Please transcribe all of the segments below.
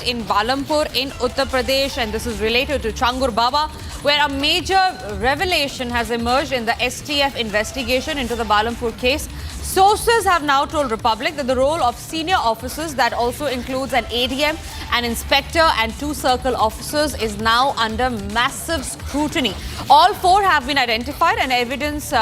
in Balampur in Uttar Pradesh, and this is related to Changur Baba, where a major revelation has emerged in the STF investigation into the Balampur case. Sources have now told Republic that the role of senior officers, that also includes an ADM, an inspector and 2 circle officers, is now under massive scrutiny. All 4 have been identified, and evidence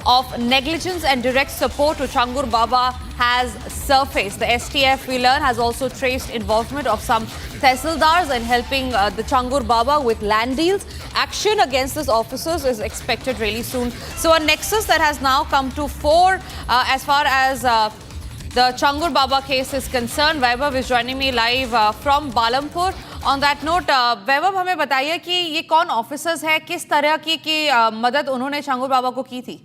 of negligence and direct support to Changur Baba has surfaced. The STF, we learn, has also traced involvement of some tehsildars in helping the Changur Baba with land deals. Action against these officers is expected really soon. So a nexus that has now come to fore as far as the Changur Baba case is concerned. Vaibhav is joining me live from Balampur. On that note, वैभव, हमें बताइए कि ये कौन officers है, किस तरह की मदद उन्होंने चांगुर बाबा को की थी?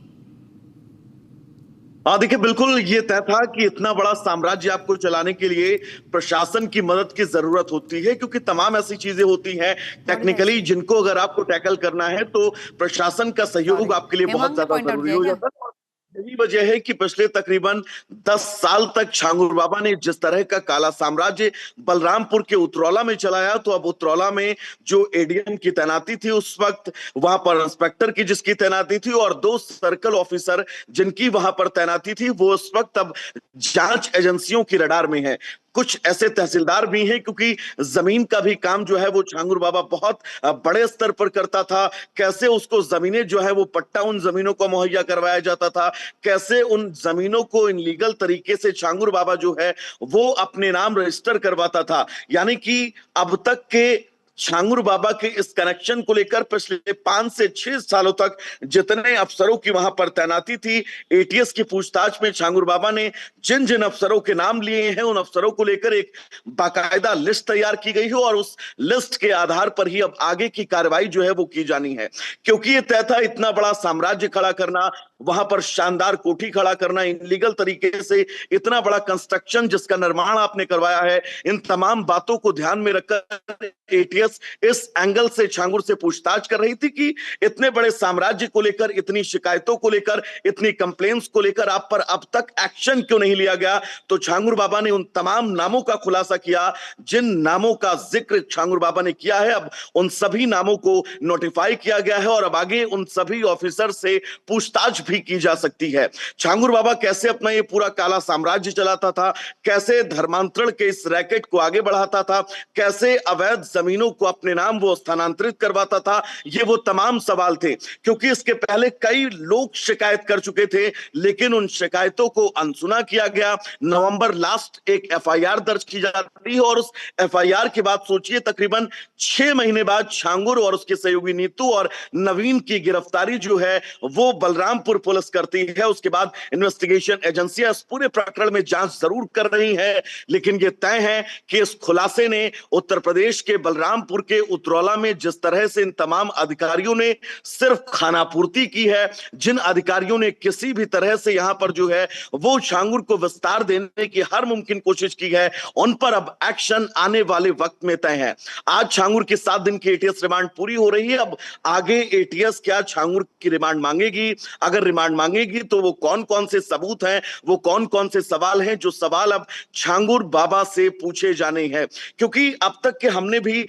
हाँ, देखिए, बिल्कुल ये तय था कि इतना बड़ा साम्राज्य आपको चलाने के लिए प्रशासन की मदद की जरूरत होती है, क्योंकि तमाम ऐसी चीजें होती हैं टेक्निकली जिनको अगर आपको टैकल करना है तो प्रशासन का सहयोग आपके लिए बहुत ज्यादा जरूरी हो जाता है। यही वजह है कि पिछले तकरीबन 10 साल तक छांगुर बाबा ने जिस तरह का काला साम्राज्य बलरामपुर के उतरौला में चलाया, तो अब उतरौला में जो एडीएम की तैनाती थी उस वक्त, वहां पर इंस्पेक्टर की जिसकी तैनाती थी और 2 सर्कल ऑफिसर जिनकी वहां पर तैनाती थी, वो उस वक्त अब जांच एजेंसियों की रडार में है। कुछ ऐसे तहसीलदार भी हैं, क्योंकि जमीन का भी काम जो है वो छांगुर बाबा बहुत बड़े स्तर पर करता था। कैसे उसको जमीनें जो है वो पट्टा उन जमीनों को मुहैया करवाया जाता था, कैसे उन जमीनों को इनलीगल तरीके से छांगुर बाबा जो है वो अपने नाम रजिस्टर करवाता था। यानी कि अब तक के छांगुर बाबा के इस कनेक्शन को लेकर पिछले 5 से 6 सालों तक जितने अफसरों की वहां पर तैनाती थी, एटीएस की पूछताछ में छांगुर बाबा ने जिन जिन अफसरों के नाम लिए हैं, उन अफसरों को लेकर एक बाकायदा लिस्ट तैयार की गई है और उस लिस्ट के आधार पर ही अब आगे की कार्रवाई जो है वो की जानी है। क्योंकि ये तय था इतना बड़ा साम्राज्य खड़ा करना, वहां पर शानदार कोठी खड़ा करना, इनलीगल तरीके से इतना बड़ा कंस्ट्रक्शन जिसका निर्माण आपने करवाया है, इन तमाम बातों को ध्यान में रखकर एटीएस इस एंगल से छांगुर से पूछताछ कर रही थी कि इतने बड़े साम्राज्य को लेकर, इतनी शिकायतों को लेकर, इतनी कंप्लेंट्स को लेकर आप पर अब तक एक्शन क्यों नहीं लिया गया। तो छांगुर बाबा ने उन तमाम नामों का खुलासा किया जिन नामों का जिक्र छांगुर बाबा ने किया है। अब उन सभी नामों को नोटिफाई किया गया है और अब आगे उन सभी ऑफिसर से पूछताछ भी की जा सकती है। छांगुर बाबा कैसे अपना ये पूरा काला साम्राज्य चलाता था, कैसे धर्मांतरण के इस रैकेट को आगे बढ़ाता था, कैसे अवैध जमीनों को अपने नाम वो स्थानांतरित करवाता था, ये वो तमाम सवाल थे। क्योंकि इसके पहले कई लोग शिकायत कर चुके थे, लेकिन उन शिकायतों को अनसुना किया गया। नवंबर लास्ट एक एफआईआर दर्ज की जाती है और उस एफआईआर के बाद सोचिए तकरीबन 6 महीने बाद छांगुर और उसके सहयोगी नीतू और नवीन की गिरफ्तारी जो है वो बलरामपुर पुलिस करती है। उसके बाद इन्वेस्टिगेशन एजेंसियां इस पूरे प्रकरण में जांच जरूर कर रही है, लेकिन यह तय है कि इस खुलासे ने उत्तर प्रदेश के बलरामपुर के उतरौला में जिस तरह से इन तमाम अधिकारियों ने सिर्फ खानापूर्ति की है, जिन अधिकारियों ने किसी भी तरह से यहां पर जो है वो छांगुर को विस्तार देने की हर मुमकिन कोशिश की है, उन पर अब एक्शन आने वाले वक्त में तय है। आज छांगुर की 7 दिन की एटीएस रिमांड पूरी हो रही है। अब आगे एटीएस क्या छांगुर की रिमांड मांगेगी, अगर रिमांड मांगेगी तो वो कौन कौन से सबूत हैं, वो कौन कौन से सवाल हैं जो सवाल अब छांगुर बाबा से पूछे जाने हैं। क्योंकि अब तक के हमने भी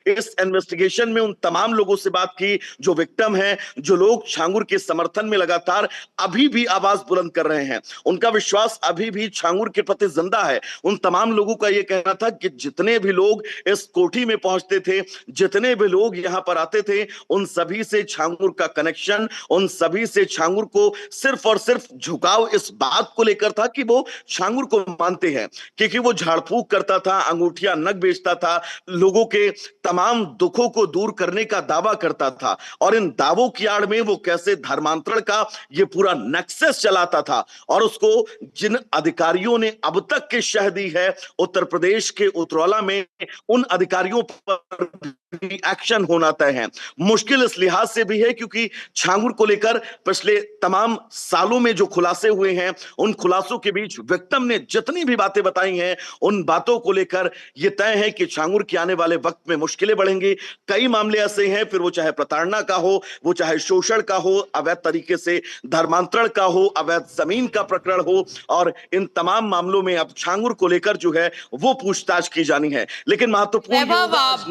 इस इन्वेस्टिगेशन में उन तमाम लोगों से बात की जो विक्टिम हैं, जो लोग छांगुर के समर्थन में लगातार अभी भी आवाज बुलंद कर रहे हैं, उनका विश्वास अभी भी छांगुर के प्रति जिंदा है। उन तमाम लोगों का यह कहना था कि जितने भी लोग इस कोठी में पहुंचते थे, जितने भी लोग यहां पर आते थे, उन सभी से छांगुर का कनेक्शन, उन सभी से छांगुर को सिर्फ और सिर्फ झुकाव इस बात को लेकर था कि वो छांगुर को मानते हैं, क्योंकि वो झाड़ फूक करता था, अंगूठियां नग बेचता था, लोगों के तमाम दुखों को दूर करने का दावा करता था और इन दावों की आड़ में वो कैसे धर्मांतरण का ये पूरा नेक्सस चलाता था। और उसको जिन अधिकारियों ने अब तक की शह दी है उत्तर प्रदेश के उतरौला में, उन अधिकारियों पर एक्शन होना तय है। मुश्किल इस लिहाज से भी है क्योंकि छांगुर को लेकर पिछले तमाम सालों में जो खुलासे हुए हैं, उन खुलासों के बीच विक्टिम ने जितनी भी बातें बताई हैं, उन बातों को लेकर यह तय है कि छांगुर के आने वाले वक्त में मुश्किलें बढ़ेंगी। कई मामले ऐसे हैं, फिर वो चाहे प्रताड़ना का हो, वो चाहे शोषण का हो, अवैध तरीके से धर्मांतरण का हो, अवैध जमीन का प्रकरण हो, और इन तमाम मामलों में अब छांगुर को लेकर जो है वो पूछताछ की जानी है। लेकिन महत्वपूर्ण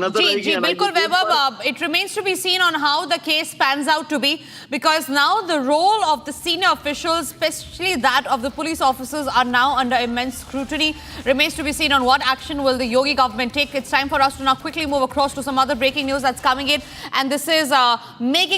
नजर रहेगी बिल्कुल वैभव, it remains to be seen on how the case pans out to be, because now the role of the senior officials, especially that of the police officers, are now under immense scrutiny. Remains to be seen on what action will the Yogi government take. It's time for us to now quickly move across to some other breaking news that's coming in, and this is making